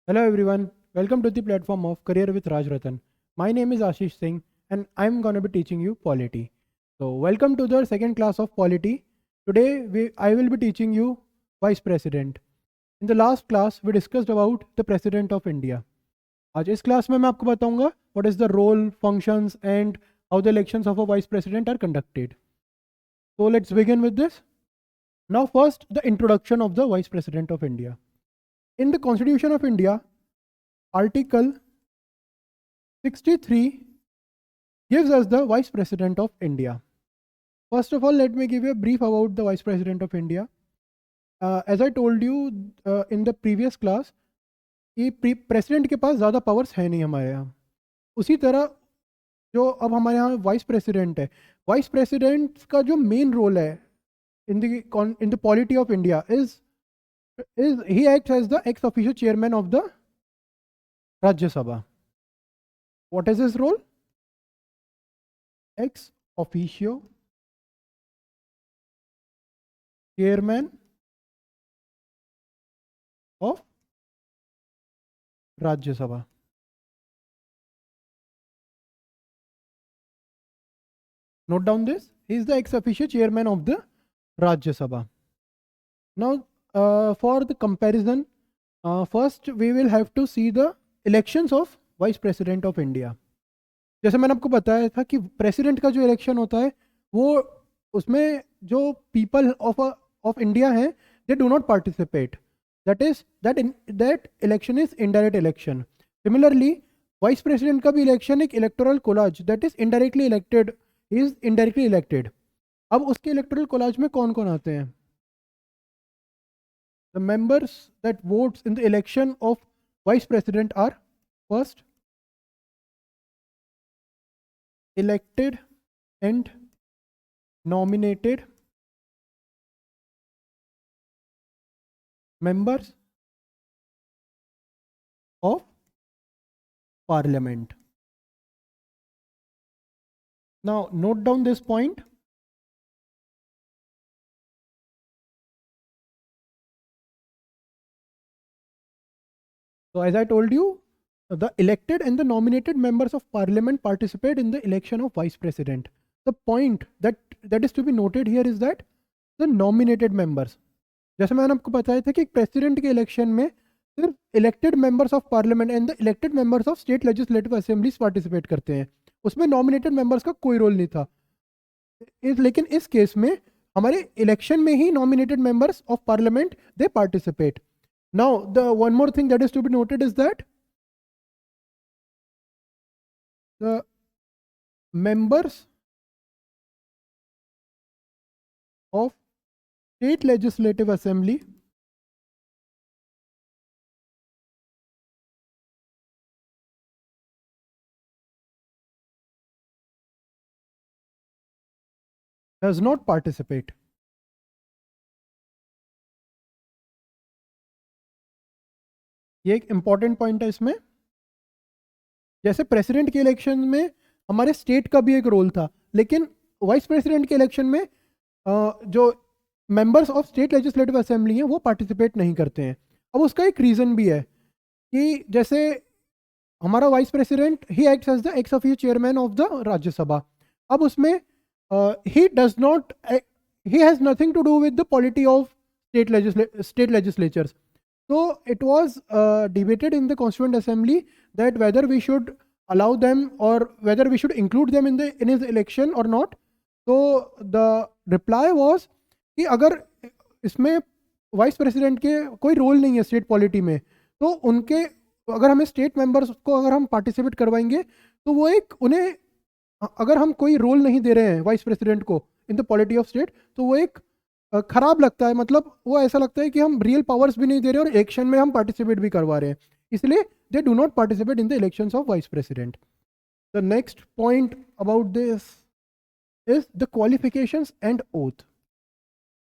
Hello everyone, welcome to the platform of Career with Raj Ratan. My name is Ashish Singh and I'm going to be teaching you polity. So, welcome to the second class of polity. Today I will be teaching you Vice President. In the last class we discussed about the President of India. आज इस class में मैं आपको बताऊंगा what is the role, functions and how the elections of a Vice President are conducted. So, let's begin with this. Now first the introduction of the Vice President of India. In the Constitution of India, Article 63 gives us the Vice President of India. First of all, let me give you a brief about the Vice President of India. As I told you in the previous class, कि president के पास ज़्यादा powers है नहीं हमारे यहाँ. उसी तरह जो अब हमारे यहाँ वाइस प्रेसिडेंट है, वाइस प्रेसिडेंट का जो मेन रोल है in the polity of India is he acts as the ex officio chairman of the Rajya Sabha. What is his role? Ex officio chairman of Rajya Sabha. Note down this. He is the ex officio chairman of the Rajya Sabha. Now, for the comparison, first we will have to see the elections of Vice President of India. जैसे मैंने आपको बताया था कि president का जो election होता है वो उसमें जो पीपल ऑफ इंडिया हैं they do not participate. That election is indirect election. Similarly vice president का भी इलेक्शन एक electoral college that is indirectly elected. अब उसके इलेक्टोरल कोलाज में कौन कौन आते हैं? The members that votes in the election of vice president are first elected and nominated members of parliament. Now note down this point. So as I told you, the elected and the nominated members of parliament participate in the election of vice president. The point that is to be noted here is that the nominated members, जैसे मैंने आपको बताया था कि president के election में सिर्फ elected members of parliament and the elected members of state legislative assemblies participate करते हैं. उसमें नॉमिनेटेड मेंबर्स का कोई रोल नहीं था. लेकिन इस केस में हमारे इलेक्शन में ही nominated members of parliament they participate. Now the one more thing that is to be noted is that the members of state legislative assembly does not participate. ये एक इंपॉर्टेंट पॉइंट है इसमें. जैसे president के election में हमारे state का भी एक रोल था, लेकिन वाइस प्रेसिडेंट के इलेक्शन में जो members of state legislative assembly हैं वो पार्टिसिपेट नहीं करते हैं. अब उसका एक रीज़न भी है कि जैसे हमारा vice president he acts as the ex official chairman of the Rajya Sabha. अब उसमें he does not he has nothing to do with the polity of state legislatures. So it was debated in the Constituent Assembly that whether we should allow them or whether we should include them in his election or not. So the reply was कि अगर इसमें vice president के कोई role नहीं है state polity में, तो उनके अगर हमें स्टेट मेंबर्स को अगर हम पार्टिसिपेट करवाएंगे तो वो एक उन्हें अगर हम कोई रोल नहीं दे रहे हैं वाइस प्रेसिडेंट को in the polity of state तो वो एक खराब लगता है. मतलब वो ऐसा लगता है कि हम रियल पावर्स भी नहीं दे रहे और इलेक्शन में हम पार्टिसिपेट भी करवा रहे हैं. इसलिए दे do not participate in the elections of vice president. The next point about this is the qualifications and oath.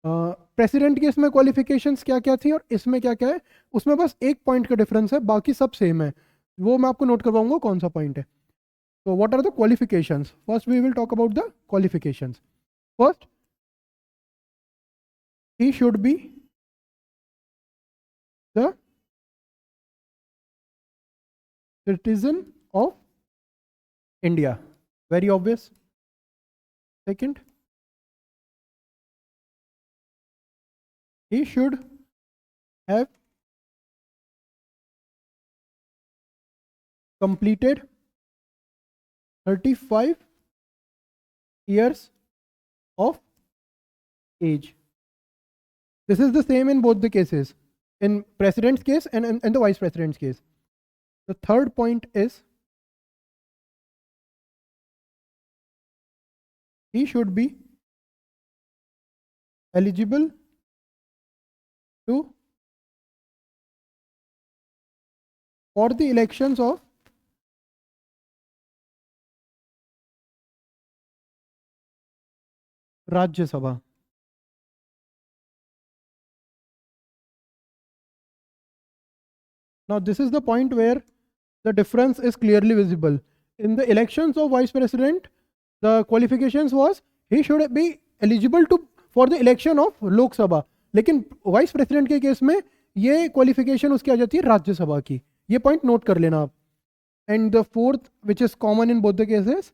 President के इसमें क्वालिफिकेशंस क्या क्या थी और इसमें क्या क्या है, उसमें बस एक पॉइंट का डिफरेंस है, बाकी सब सेम है. वो मैं आपको नोट करवाऊंगा कौन सा पॉइंट है. तो what are the qualifications? First we will talk about the qualifications. First, he should be the citizen of India. Very obvious. Second, he should have completed 35 years of age. This is the same in both the cases, in president's case and in the vice president's case. The third point is he should be eligible to for the elections of Rajya Sabha. Now this is the point where the difference is clearly visible. In the elections of vice president, the qualifications was he should be eligible to for the election of Lok Sabha. लेकिन vice president के case में ये qualification उसकी आ जाती है राज्यसभा की. ये point note कर लेना आप. And the fourth which is common in both the cases,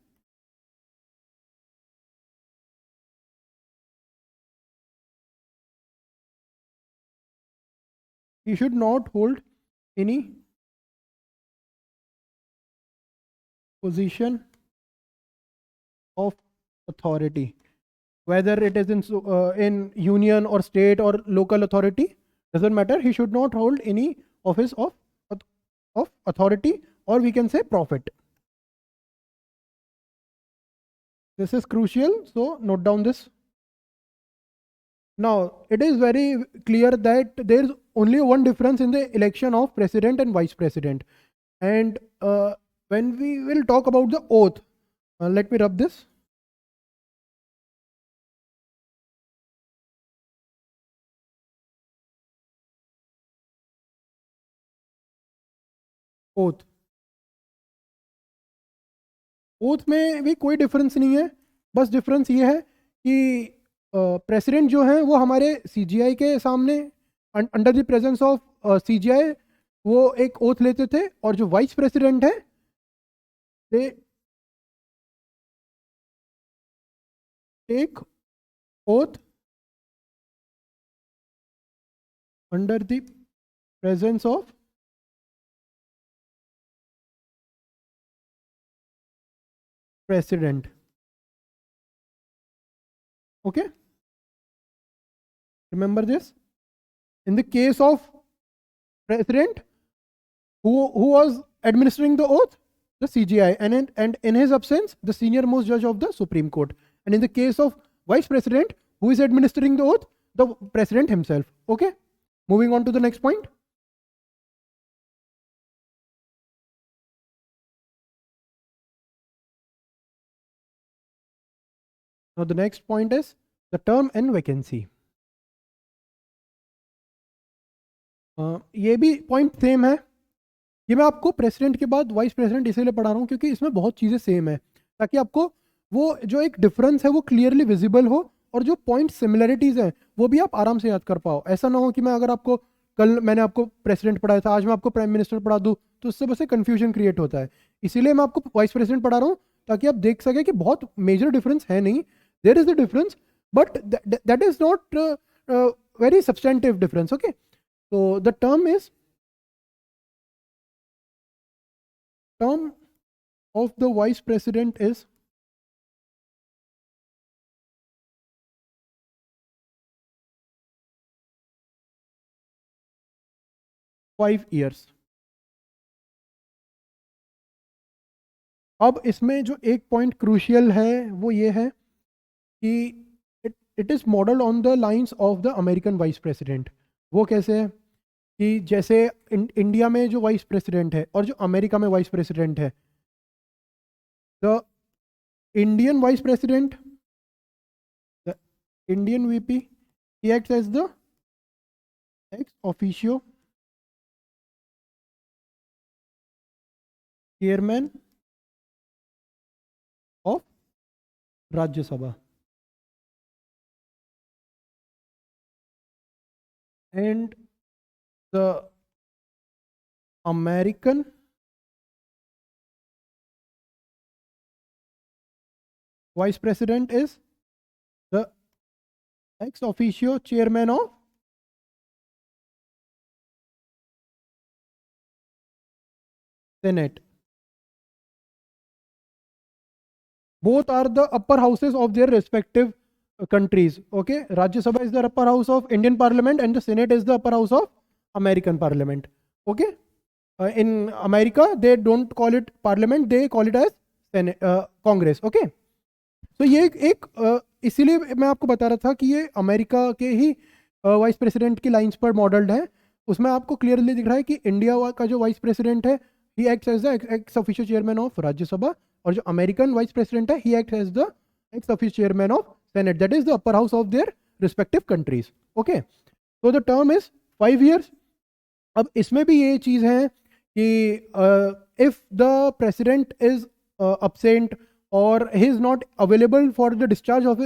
he should not hold any position of authority, whether it is in union or state or local authority, doesn't matter. He should not hold any office of authority, or we can say profit. This is crucial, so note down this. Now it is very clear that there is only one difference in the election of president and vice president. And when we will talk about the oath, let me rub this. Oath, oath में भी कोई difference नहीं है. बस difference ये है कि president जो है वो हमारे सीजीआई के सामने under the presence of CGI वो एक ओथ लेते थे, और जो वाइस प्रेसिडेंट है they take oath under the presence of president. Okay, remember this. In the case of president, who was administering the oath, the CGI, and in his absence the senior most judge of the Supreme Court. And in the case of vice president, who is administering the oath, the president himself. Okay, moving on to the next point. Now the next point is the term and vacancy. ये भी point same है. ये मैं आपको president के बाद vice president इसलिए पढ़ा रहा हूँ क्योंकि इसमें बहुत चीज़ें सेम है, ताकि आपको वो जो एक डिफरेंस है वो क्लियरली विजिबल हो, और जो पॉइंट सिमिलरिटीज़ हैं वो भी आप आराम से याद कर पाओ. ऐसा ना हो कि मैं अगर आपको कल मैंने आपको प्रेसिडेंट पढ़ाया था, आज मैं आपको प्राइम मिनिस्टर पढ़ा दूँ, तो उससे बस कन्फ्यूजन क्रिएट होता है. इसीलिए मैं आपको वाइस प्रेसिडेंट पढ़ा रहा हूँ, ताकि आप देख सकें कि बहुत मेजर डिफरेंस है नहीं. There is the difference, but that is not very substantive difference. Okay, so the term of the vice president is 5 years. अब इसमें जो एक पॉइंट क्रूशियल है वो ये है कि it is model on the lines of the American vice president. वो कैसे है कि जैसे इंडिया में जो वाइस प्रेसिडेंट है और जो अमेरिका में वाइस प्रेसिडेंट है, the Indian vice president, the Indian VP, he acts as the ex officio chairman of Rajya Sabha. And the American Vice President is the ex officio chairman of Senate. Both are the upper houses of their respective countries. Okay, Rajya Sabha is the upper house of Indian Parliament and the Senate is the upper house of American Parliament. Okay, in America they don't call it Parliament, they call it as Senate, Congress. Okay, तो ये एक इसीलिए मैं आपको बता रहा था कि ये अमेरिका के ही वाइस प्रेसिडेंट की लाइंस पर मॉडल्ड है. उसमें आपको क्लियरली दिख रहा है कि इंडिया का जो वाइस प्रेसिडेंट है he acts as the ex official chairman of Rajya Sabha और जो अमेरिकन वाइस प्रेसिडेंट है he acts as the ex official chairman of Senate. That is the upper house of their respective countries. Okay, तो the term is 5 years. अब इसमें भी ये चीज़ है कि if the president is absent or he is not available for the discharge of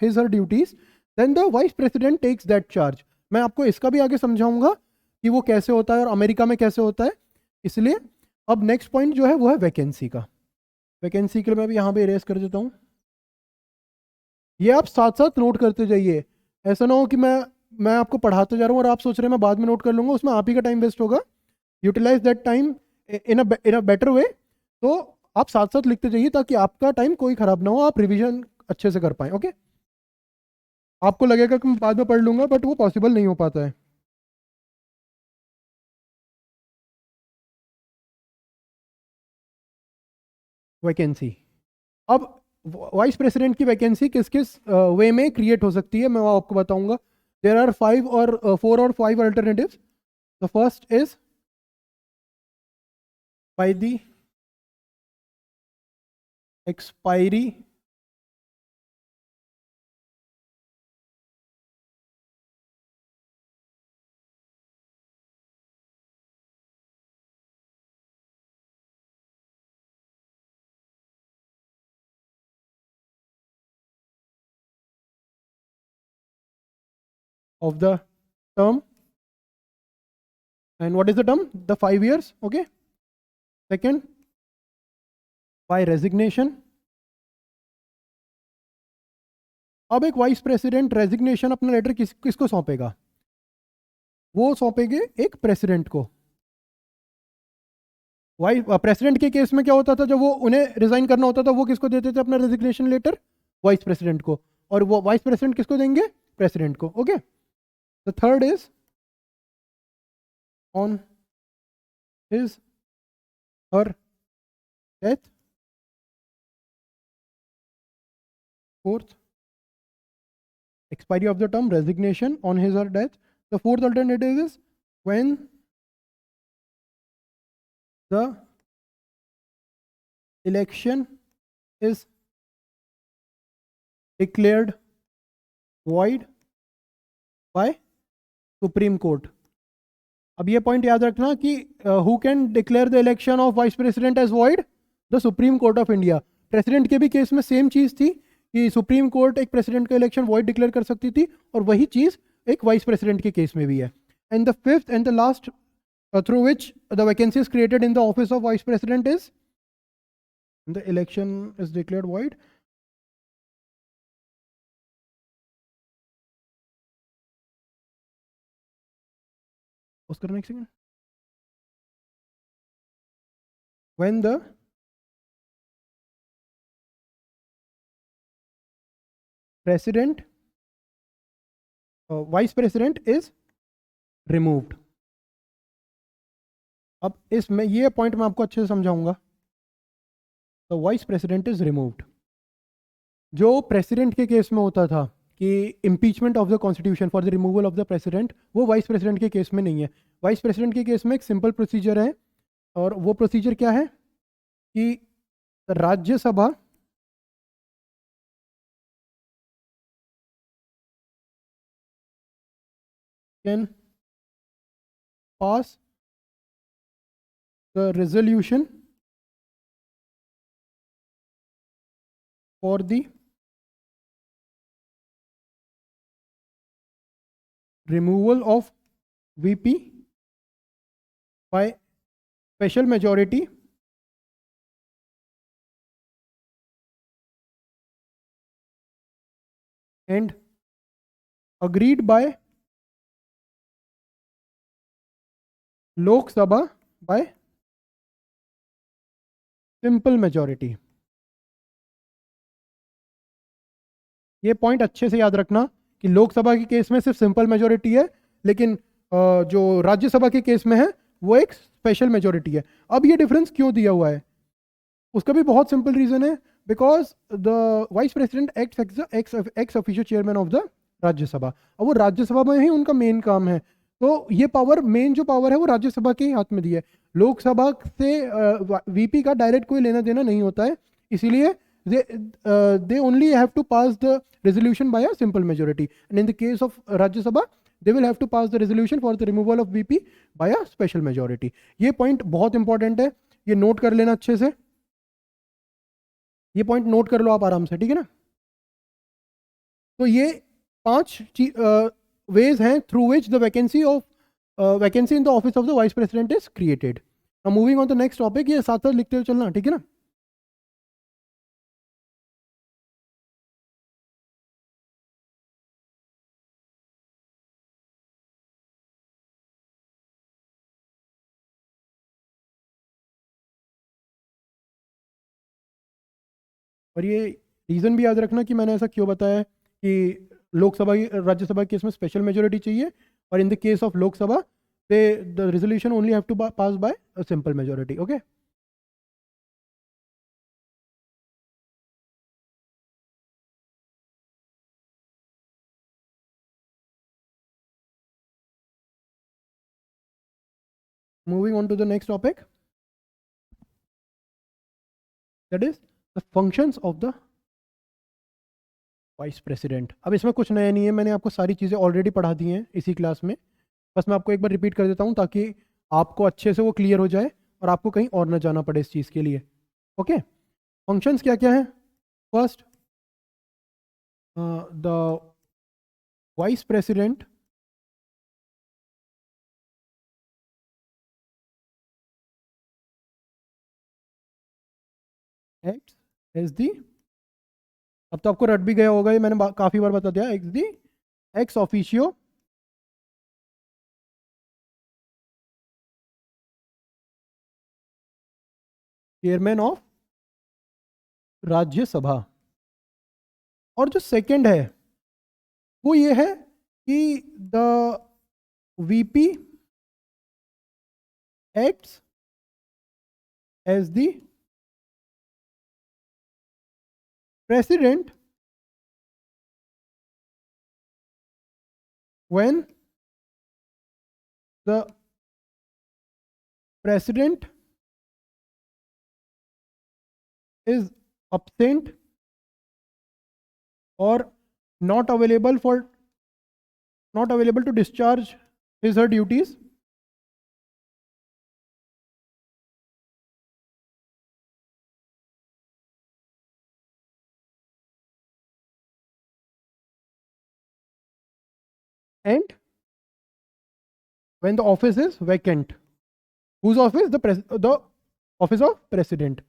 his her duties, then the vice president takes that charge. मैं आपको इसका भी आगे समझाऊंगा कि वो कैसे होता है और अमेरिका में कैसे होता है. इसलिए अब नेक्स्ट पॉइंट जो है वो है वैकेंसी का. वैकेंसी के लिए मैं भी यहाँ पे इरेज कर देता हूँ. ये आप साथ साथ नोट करते जाइए. ऐसा ना हो कि मैं आपको पढ़ाते जा रहा हूँ और आप सोच रहे हैं मैं बाद में नोट कर लूँगा, उसमें आप ही का टाइम वेस्ट होगा. Utilise that time in a better way. तो आप साथ साथ लिखते जाइए ताकि आपका टाइम कोई खराब ना हो, आप रिवीजन अच्छे से कर पाए. ओके, आपको लगेगा कि मैं बाद में पढ़ लूंगा बट वो पॉसिबल नहीं हो पाता है. वैकेंसी. अब वाइस प्रेसिडेंट की वैकेंसी किस किस वे में क्रिएट हो सकती है मैं वो आपको बताऊंगा. There are 4 or 5 alternatives. The first is by the expiry of the term. And what is the term? The 5 years. Okay. Second, by resignation. अब एक वाइस प्रेसिडेंट रेजिग्नेशन अपना लेटर किसको सौंपेगा? वो सौंपेंगे एक प्रेसिडेंट को. वाइस प्रेसिडेंट के केस में क्या होता था, जब वो उन्हें रिजाइन करना होता था वो किसको देते थे अपना रेजिग्नेशन लेटर? वाइस प्रेसिडेंट को. और वो वाइस प्रेसिडेंट किसको देंगे? प्रेसिडेंट को. Okay. The third is on his her death. Fourth, expiry of the term, resignation, on his or death. The fourth alternative is when the election is declared void by Supreme Court. अब ये point याद रखना कि who can declare the election of vice president as void? The Supreme Court of India. President के भी case में same चीज थी कि सुप्रीम कोर्ट एक प्रेसिडेंट का इलेक्शन वॉइड डिक्लेयर कर सकती थी और वही चीज एक वाइस प्रेसिडेंट के केस में भी है. And the fifth and the last through which the vacancy is created in the office of vice president is the election is declared void. Oscar, next second. When the president vice president is removed. अब इसमें ये point मैं आपको अच्छे से समझाऊंगा. The vice president is removed. जो president के केस में होता था कि impeachment of the constitution for the removal of the president, वो वाइस प्रेसिडेंट के केस में नहीं है. वाइस प्रेसिडेंट के केस में एक सिंपल प्रोसीजर है और वो प्रोसीजर क्या है कि Rajya Sabha can pass the resolution for the removal of VP by special majority and agreed by Lok Sabha by simple majority. ये पॉइंट अच्छे से याद रखना कि लोकसभा के केस में सिर्फ सिंपल मेजोरिटी है, लेकिन जो राज्यसभा के केस में है वो एक स्पेशल मेजोरिटी है. अब ये डिफरेंस क्यों दिया हुआ है, उसका भी बहुत सिंपल रीजन है. Because the vice president x official chairman of the Rajya Sabha. अब वो राज्यसभा में ही उनका मेन काम है, तो ये पावर, मेन जो पावर है वो राज्यसभा के ही हाथ में दी है. लोकसभा से वीपी का डायरेक्ट कोई लेना देना नहीं होता है, इसीलिए they only have to pass the resolution by a simple majority, and in the case of Rajya Sabha they will have to pass the resolution for the removal of VP by a special majority. ये point बहुत important है, ये note कर लेना अच्छे से, ये point note कर लो आप आराम से, ठीक है ना. तो ये 5 वेज हैं through which the vacancy in the office of the vice president is created. Now moving on the next topic, ये साथ साथ लिखते हुए चलना, ठीक है ना. और ये रीज़न भी याद रखना कि मैंने ऐसा क्यों बताया कि लोकसभा राज्यसभा के केस में स्पेशल मेजोरिटी चाहिए, और in the case of Lok Sabha the resolution only have to pass by a simple majority. Okay, moving on to the next topic, that is the functions of the vice president. अब इसमें कुछ नया नहीं है, मैंने आपको सारी चीज़ें ऑलरेडी पढ़ा दी हैं इसी क्लास में, बस मैं आपको एक बार रिपीट कर देता हूँ ताकि आपको अच्छे से वो क्लियर हो जाए और आपको कहीं और ना जाना पड़े इस चीज़ के लिए. ओके, फंक्शंस क्या क्या हैं. First, the vice president act as the, अब तो आपको रट भी गया होगा, ये मैंने काफी बार बता दिया, ex the ex officio chairman of Rajya Sabha. और जो सेकंड है वो ये है कि the VP acts as the president when the president is absent or not available to discharge his her duties, and when the office is vacant. Whose office? The office of president.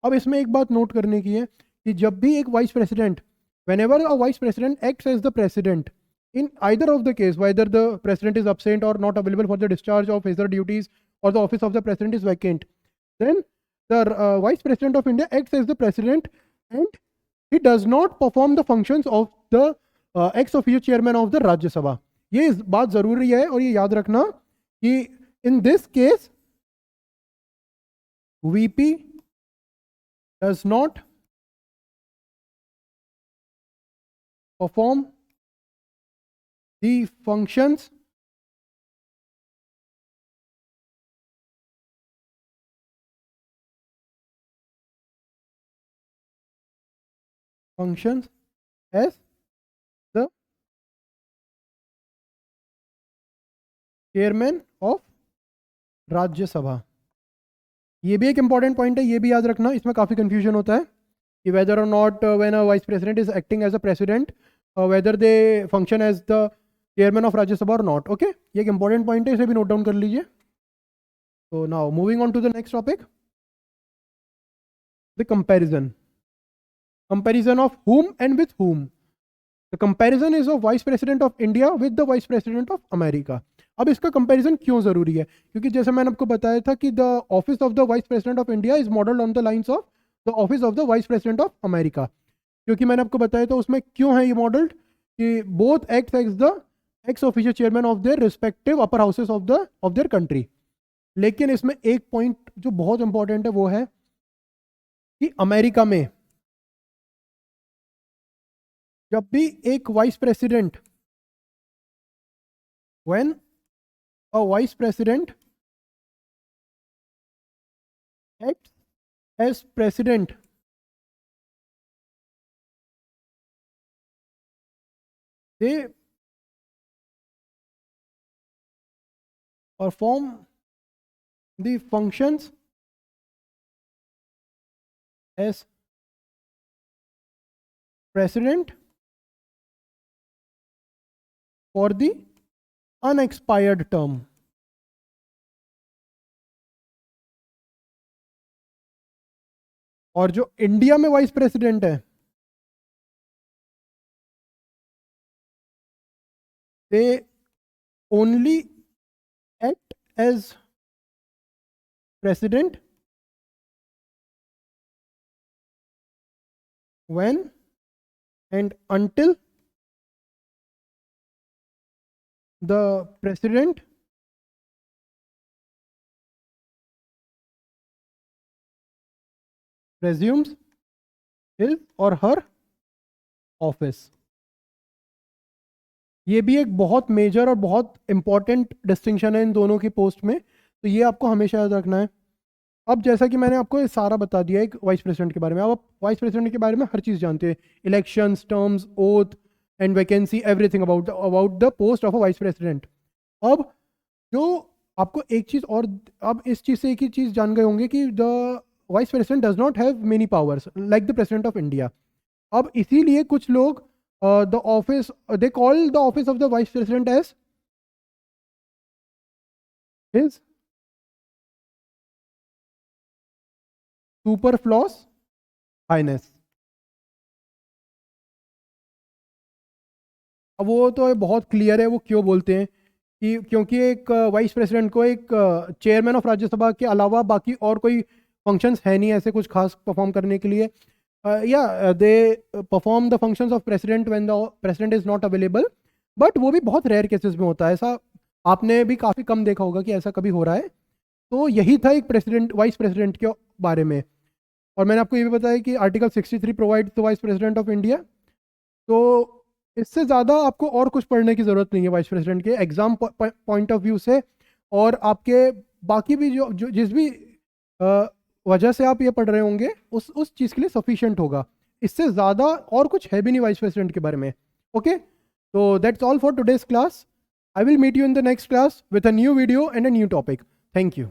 अब इसमें एक बात note करने की है कि जब भी एक vice president, whenever a vice president acts as the president in either of the case, whether the president is absent or not available for the discharge of his other duties, or the office of the president is vacant, then the vice president of India acts as the president and he does not perform the functions of the ex officio chairman of the Rajya Sabha. ये बात जरूरी है और ये याद रखना कि in this case VP does not perform the functions as the chairman of Rajya Sabha. ये भी एक इंपॉर्टेंट पॉइंट है, ये भी याद रखना, इसमें काफी कंफ्यूजन होता है कि वेदर और not when a vice president is acting as a president, whether they function as the chairman of Rajya Sabha और नॉट. ओके, ये एक इंपॉर्टेंट पॉइंट है, इसे भी नोट डाउन कर लीजिए. तो now moving on to the next topic, the comparison of whom and with whom. The comparison is of vice president of India with the vice president of America. अब इसका comparison क्यों जरूरी है? क्योंकि जैसे मैंने आपको बताया था कि the office of the vice president of India is modelled on the lines of the office of the vice president of America. क्योंकि मैंने आपको बताया था उसमें क्यों है ये मॉडल्ड, कि both act as the ex official chairman of their respective upper houses of their country. लेकिन इसमें एक पॉइंट जो बहुत इंपॉर्टेंट है वो है कि अमेरिका में जब भी एक vice president, when a vice president acts as president, they perform the functions as president for the unexpired term. और जो इंडिया में वाइस प्रेसिडेंट है, they only act as president when and until the president resumes his or her office। ये भी एक बहुत major और बहुत इंपॉर्टेंट डिस्टिंक्शन है इन दोनों की पोस्ट में, तो ये आपको हमेशा याद रखना है। अब जैसा कि मैंने आपको ये सारा बता दिया एक वाइस प्रेसिडेंट के बारे में, अब आप वाइस प्रेसिडेंट के बारे में हर चीज़ जानते हैं, elections, terms, oath and vacancy, everything about the post of a vice president. अब जो आपको एक चीज़ और, अब इस चीज़ से एक ही चीज़ जान गए होंगे कि the vice president does not have many powers like the president of India. अब इसीलिए कुछ लोग the office, they call the office of the vice president as his superfluous highness. अब वो तो बहुत क्लियर है वो क्यों बोलते हैं, कि क्योंकि एक वाइस प्रेसिडेंट को एक चेयरमैन ऑफ राज्यसभा के अलावा बाकी और कोई फंक्शंस है नहीं ऐसे कुछ खास परफॉर्म करने के लिए। या they perform the functions of president when the president is not available, but वो भी बहुत रेयर केसेस में होता है। ऐसा आपने भी काफ़ी कम देखा होगा कि ऐसा कभी हो रहा है। तो यही था एक प्रेसिडेंट, वाइस प्रेसिडेंट के बारे में। और मैंने आपको ये भी बताया कि article 63 provide the vice president of India. तो इससे ज़्यादा आपको और कुछ पढ़ने की ज़रूरत नहीं है वाइस प्रेसिडेंट के एग्ज़ाम पॉइंट ऑफ व्यू से, और आपके बाकी भी जो जिस भी वजह से आप ये पढ़ रहे होंगे उस चीज़ के लिए सफिशिएंट होगा। इससे ज़्यादा और कुछ है भी नहीं वाइस प्रेसिडेंट के बारे में। ओके, तो that's all for today's class. I will meet you in the next class with a new video and a new topic. Thank you.